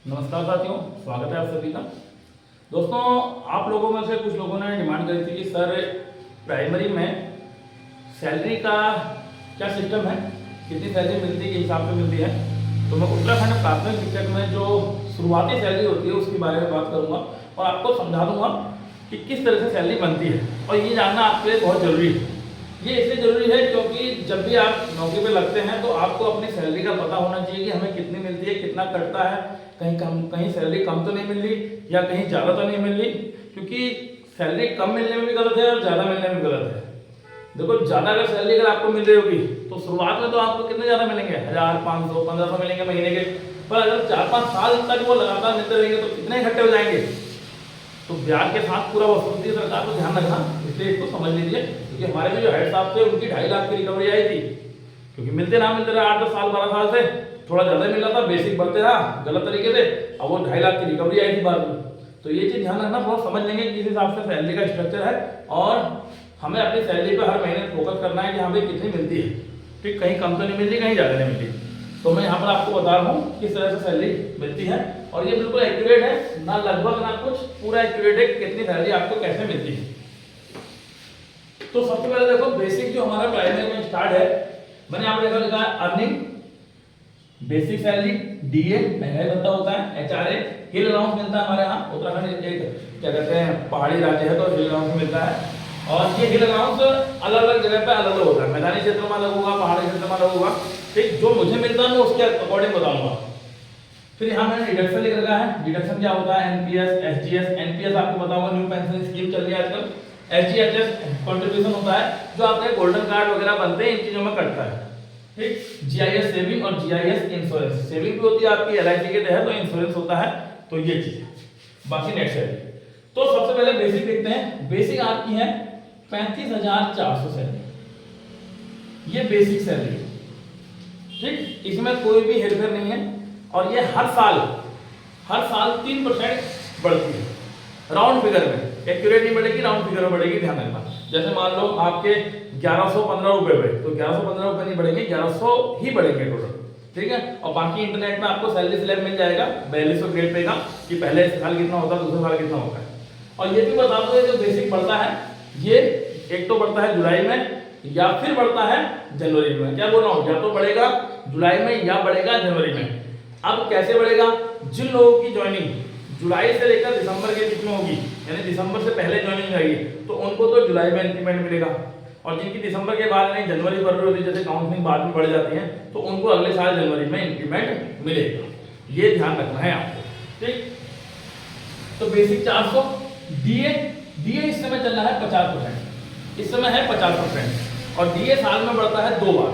नमस्कार साथियों, स्वागत है आप सभी का। दोस्तों, आप लोगों में से कुछ लोगों ने डिमांड करी थी कि सर प्राइमरी में सैलरी का क्या सिस्टम है, कितनी सैलरी मिलती है, किस हिसाब से मिलती है। तो मैं उत्तराखंड प्राथमिक शिक्षक में जो शुरुआती सैलरी होती है उसके बारे में बात करूँगा और आपको समझा दूंगा कि किस तरह से सैलरी बनती है। और ये जानना आपके लिए बहुत ज़रूरी है। ये इसलिए ज़रूरी है क्योंकि जब भी आप नौकरी पे लगते हैं तो आपको अपनी सैलरी का पता होना चाहिए कि हमें कितनी मिलती है, कितना कटता है, कहीं सैलरी कम तो नहीं मिल रही या कहीं ज़्यादा तो नहीं मिल रही। क्योंकि सैलरी कम मिलने में भी गलत है और ज़्यादा मिलने में गलत है। देखो, ज़्यादा अगर सैलरी अगर आपको मिल रही होगी तो शुरुआत में तो आपको कितने ज़्यादा मिलेंगे, 1000, 500, 1500 मिलेंगे महीने के। पर अगर 4-5 साल तक वो लगातार मिलते रहेंगे तो कितने इकट्ठे हो जाएंगे। तो ब्याज के साथ पूरा वसूलती है सरकार को, ध्यान रखना, इसलिए इसको समझ लीजिए। क्योंकि हमारे में जो हेड साहब थे उनकी 2.5 लाख की रिकवरी आई थी, क्योंकि मिलते रहा 8-10 साल 12 साल से थोड़ा ज़्यादा मिल रहा था, बेसिक बढ़ते रहा गलत तरीके से, अब वो 2.5 लाख की रिकवरी आई थी बाद में। तो ये चीज़ ध्यान रखना, थोड़ा समझ लेंगे किस हिसाब से सैलरी का स्ट्रक्चर है और हमें अपनी सैलरी पर हर महीने फोकस करना है कि हमें कितनी मिलती है। ठीक, कहीं कम तो नहीं मिलती, कहीं ज़्यादा नहीं मिलती। तो मैं यहाँ पर आपको बता रहा हूँ किस तरह से सैलरी मिलती है और ये बिल्कुल एक्यूरेट है, ना लगभग ना कुछ, पूरा एक्यूरेट है कितनी सैलरी आपको कैसे मिलती है। तो सबसे पहले देखो, बेसिक जो हमारा प्राइमरी में स्टार्ट है, मैंने यहाँ पर लिखा है अर्निंग, बेसिक सैलरी, डीए महंगाई भत्ता होता है, एचआरए हिल अलाउंस मिलता है हमारे यहाँ। उत्तराखंड एक क्या कहते हैं पहाड़ी राज्य है तो हिल अलाउंस मिलता है। और ये हिल अलाउंस अलग अलग जगह पे अलग अलग होता है, मैदानी क्षेत्रों में अलग होगा, पहाड़ी क्षेत्र में अलग होगा। ठीक, जो मुझे मिलता है मैं उसके अकॉर्डिंग बताऊंगा। फिर यहाँ मैंने डिडक्शन लिख रखा है। डिडक्शन क्या होता है, एनपीएस, एसजीएस। एनपीएस आपको बताऊंगा, न्यू पेंशन स्कीम चल रही है आजकल। एसजीएचएस कंट्रीब्यूशन होता है जो आपके गोल्डन कार्ड वगैरह बनते हैं, इन चीजों में कटता है। ठीक, जीआईएस सेविंग और जीआईएस इंश्योरेंस। सेविंग भी होती है आपकी एलआईसी के तहत, तो इंश्योरेंस होता है। तो ये चीज बाकी नेक्स्ट है। तो सबसे पहले बेसिक देखते हैं। बेसिक आपकी है 35,400 सैलरी, ये बेसिक सैलरी। ठीक, इसमें कोई भी हेरफेर नहीं है और ये हर साल 3% बढ़ती है। राउंड फिगर में, एक्यूरेट नहीं बढ़ेगी, राउंड फिगर में बढ़ेगी, ध्यान रखना। जैसे मान लो आपके 1115 रुपए हुए तो 1115 रुपए नहीं बढ़ेंगे, 1100 ही बढ़ेंगे टोटल। ठीक है, और बाकी इंटरनेट में आपको सैलरी स्लैब मिल जाएगा 4200 ग्रेड पे का, कि पहले साल कितना होता है, दूसरे साल कितना होता है। और ये भी बता दो, ये जो बेसिक बढ़ता है ये एक तो बढ़ता है जुलाई में या फिर बढ़ता है जनवरी में। क्या बोल रहा हूँ, या तो बढ़ेगा जुलाई में या बढ़ेगा जनवरी में। अब कैसे बढ़ेगा, जिन लोगों की ज्वाइनिंग जुलाई से लेकर दिसंबर के बीच में होगी, यानी दिसंबर से पहले ज्वाइनिंग आएगी, तो उनको तो जुलाई में इंक्रीमेंट मिलेगा। और जिनकी दिसंबर के बाद नहीं, जनवरी फरवरी होती है, जैसे काउंसलिंग बाद में बढ़ जाती है, तो उनको अगले साल जनवरी में इंक्रीमेंट मिलेगा। ये ध्यान रखना है आपको। ठीक, तो बेसिक 400। डीए इस समय चल रहा है 50%, इस समय है 50%। और डीए साल में बढ़ता है 2 बार।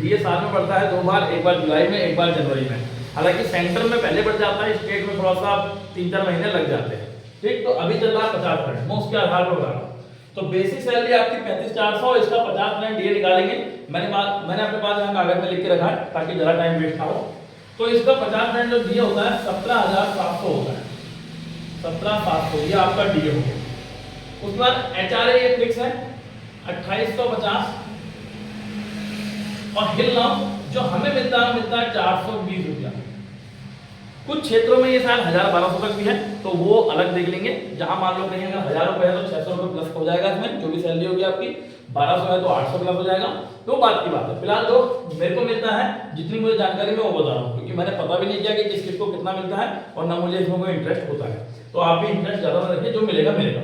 डीए साल में बढ़ता है 2 बार, एक बार जुलाई में, एक बार जनवरी में। हालांकि सेंटर में पहले बढ़ जाता है, स्टेट में थोड़ा सा 3-4 महीने लग जाते हैं। ठीक, तो अभी चल रहा है 50%, मैं उसके आधार पर बता रहा हूँ। तो बेसिक सैलरी आपकी 35,400, इसका 50% डीए निकालेंगे। मैंने अपने पास यहाँ कागज में लिख के रखा है ताकि जरा टाइम वेस्ट ना हो। तो इसका 50% जो डीए होता है 17,700 होता है, 17,700 ये आपका डीए हो गया। उसके बाद एचआरए ये फिक्स है 2850। और हिल अलाउंस जो हमें मिलता है 420 रुपया। कुछ क्षेत्रों में ये शायद 1000-1200 तक भी है, तो वो अलग देख लेंगे। जहां मान लो कहीं अगर 1000 रुपए है तो 600 रुपए प्लस हो जाएगा इसमें, जो भी सैलरी होगी आपकी। 1200 है तो 800 प्लस हो जाएगा। तो बात की बात है, फिलहाल जो मेरे को मिलता है, जितनी मुझे जानकारी मैं वो बता रहा हूँ, क्योंकि मैंने पता भी नहीं किया कि किस को कितना मिलता है और ना मुझे इसमें कोई इंटरेस्ट होता है। तो आप भी इंटरेस्ट ज्यादा ना रखिए, जो मिलेगा मिलेगा।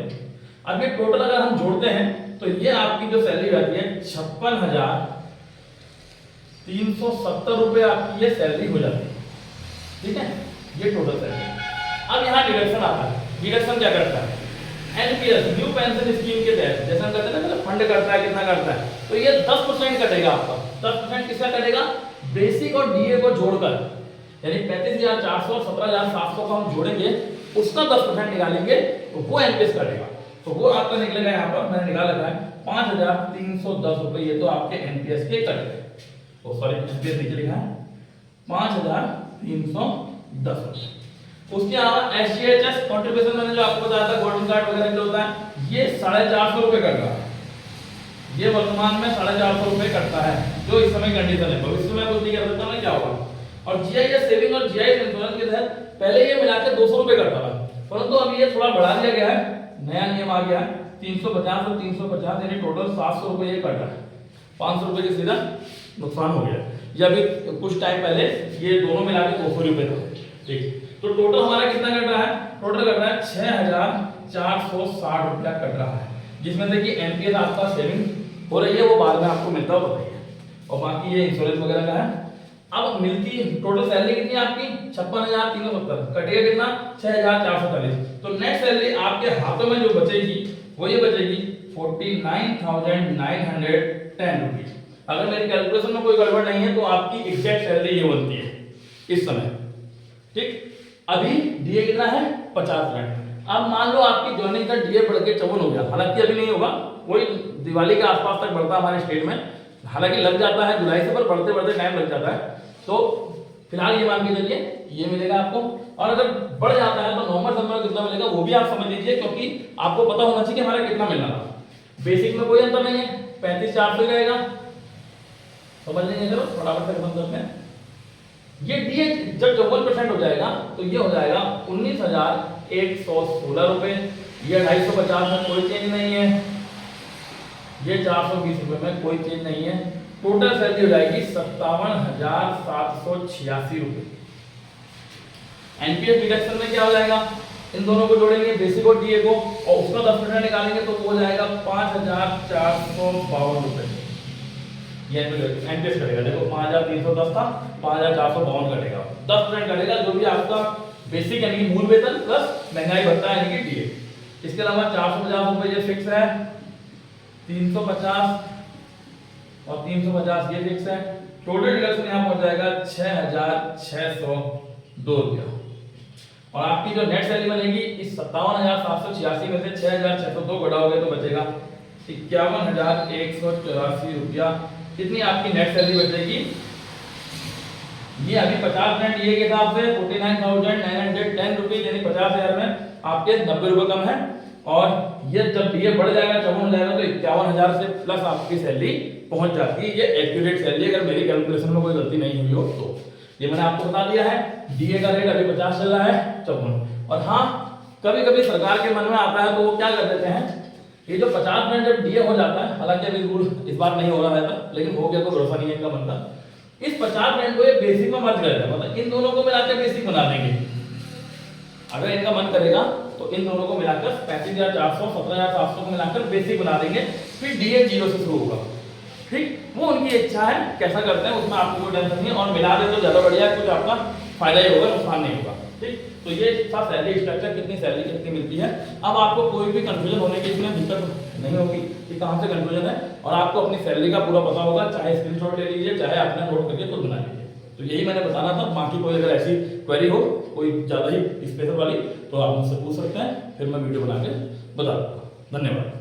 अब ये टोटल अगर हम जोड़ते हैं तो ये आपकी जो सैलरी आती है 56,370 रुपए आपकी ये सैलरी हो जाती है। ठीक है, ये टोटल सैलरी। अब यहाँ डिडक्शन आता है। डिडक्शन क्या करता है, एनपीएस न्यू पेंशन स्कीम के तहत, जैसा हम कहते हैं ना फंड करता है, कितना करता है, तो ये 10% कटेगा आपका। 10% किसका कटेगा, बेसिक और डीए को जोड़कर, यानी 35,400 और 17,700 को हम जोड़ेंगे, उसका 10% निकालेंगे तो वो एनपीएस कटेगा। तो वो आपका निकलेगा, यहाँ पर मैंने निकाल रखा है 5,310 रुपए। ये तो आपके एनपीएस के कट गए। सॉरी, एनपीएस नीचे लिखा है 5,310 रुपए। उसके अलावा एसजीएचएस कंट्रीब्यूशन मैंने जो आपको बताया था, गोल्डन कार्ड वगैरह जो होता है, ये 450 रुपए कट रहा है। ये वर्तमान में 450 रुपए कटता है, जो इस समय कंडीशन है। भविष्य में कुछ नहीं कर सकता मैं, क्या होगा। और जीआईएस सेविंग और जीआईएस इंश्योरेंस के तहत पहले ये मिलाकर 200 रुपए करता था, परंतु अब ये थोड़ा बढ़ा दिया गया है, नया नियम आ गया है 350 और 350 यानी टोटल 700 रुपए ये कट रहा है। 500 रुपए की सीधा नुकसान हो गया। ये अभी कुछ टाइम पहले ये दोनों मिला के 200 रुपए था, ठीक। तो टोटल हमारा कितना कट रहा है? टोटल कट रहा है 6460 रुपया कट रहा है, जिसमें से कि एनपीएस आपका सेविंग हो रही है, वो बाद में आपको मिलता है बताइए, और बाकी ये इंश्योरेंस वगैरह का है। अब मिलती टोटल सैलरी कितनी है आपकी? 56,370, कटेगा कितना? 6,440। तो नेट सैलरी आपके हाथों में जो बचेगी वो ये बचेगी 49,910 रुपीज। अगर मेरी कैलकुलेशन में कोई गड़बड़ नहीं है तो आपकी एग्जैक्ट सैलरी ये बनती है इस समय, ठीक। अभी डीए कितना है? 50%। अब मान लो आपकी ज्वाइनिंग का डीए बढ़ के 54 हो गया, हालांकि अभी नहीं होगा, वही दिवाली के आसपास तक बढ़ता है हमारे स्टेट में, हालांकि लग जाता है जुलाई से, पर बढ़ते बढ़ते टाइम लग जाता है। तो फिलहाल ये मान के चलिए ये मिलेगा आपको, और अगर बढ़ जाता है तो नॉर्मल समय में कितना मिलेगा वो भी आप समझ लीजिए, क्योंकि आपको पता होना चाहिए कि हमारा कितना मिलना था। बेसिक में कोई अंतर नहीं है, 35,400 रहेगा, समझ लेंगे। चलो फटाफट से खत्म करते हैं। ये डीए जब 54% हो जाएगा तो ये हो जाएगा 19,116 रुपए। ये 250 में कोई चेंज नहीं है, ये 420 रुपए में कोई चेंज नहीं है। टोटल सैलरी हो जाएगी 57,786 रुपए। एनपीएस डिडक्शन में क्या हो जाएगा? इन दोनों को जोड़ेंगे, बेसिक और डीए को, और उसका 10% निकालेंगे तो वो हो जाएगा 5,452 रुपए। ये एनपीएस कटेगा, देखो 5,310 था, 5,452 कटेगा, 10% कटेगा, जो भी आपका बेसिक यानी कि मूल वेतन प्लस महंगाई भत्ता यानी कि डीए। इसके अलावा 450 रुपए ये फिक्स है, 350 और 350 ये फिक्स है। टोटल डिडक्शन यहाँ पहुंच जाएगा 6,602 रुपया। और आपकी जो नेट सैलरी बनेगी इस 57,786 में से 6,602 घटाओगे तो बचेगा 51,184 रुपया। कितनी आपकी नेट सैलरी बचेगी? ये अभी 50% ये के हिसाब से 49,910 रुपीज यानी 50,000 में आपके 90 रुपए कम है। और ये जब डीए बढ़ जाएगा 54 हो जाएगा तो 51,000 से प्लस आपकी सैलरी पहुंच जाती है। ये एक्यूरेट सैलरी, अगर मेरी कैलकुलेशन में कोई गलती नहीं हुई हो तो। ये मैंने आपको बता दिया है। डीए का रेट अभी 50 चल रहा है, 54। और हाँ, कभी कभी सरकार के मन में आता है तो वो क्या कर देते हैं, ये जो 50% जब डीए हो जाता है, हालांकि अभी रूल इस बार नहीं हो रहा है था, लेकिन हो गया तो भरोसा नहीं है इनका बनता, इस 50% को ये बेसिक में मर्ज कर देगा, मतलब इन दोनों को मिलाकर बेसिक बना देंगे। अगर इनका मन करेगा तो इन दोनों को मिलाकर 35,400 17,700 को मिलाकर बेसिक बना देंगे, फिर डीए 0 से शुरू होगा, ठीक। वो उनकी इच्छा है, कैसा करते हैं उसमें आपको कोई टेंशन नहीं है। और मिला दे तो ज्यादा बढ़िया है, कुछ आपका फायदा ही होगा, नुकसान नहीं होगा, ठीक। तो ये था सैलरी स्ट्रक्चर, कितनी सैलरी कितनी मिलती है। अब आपको कोई भी कंफ्यूजन होने की इसमें दिक्कत नहीं होगी कि कहाँ से कंफ्यूजन है, और आपको अपनी सैलरी का पूरा पता होगा, चाहे स्क्रीनशॉट ले लीजिए, चाहे आपने नोट करके खुद बना लीजिए। तो यही मैंने बताना था। बाकी कोई अगर ऐसी क्वेरी हो, कोई ज्यादा ही स्पेशल वाली, तो आप मुझसे पूछ सकते हैं, फिर मैं वीडियो बना के बता दूंगा। धन्यवाद।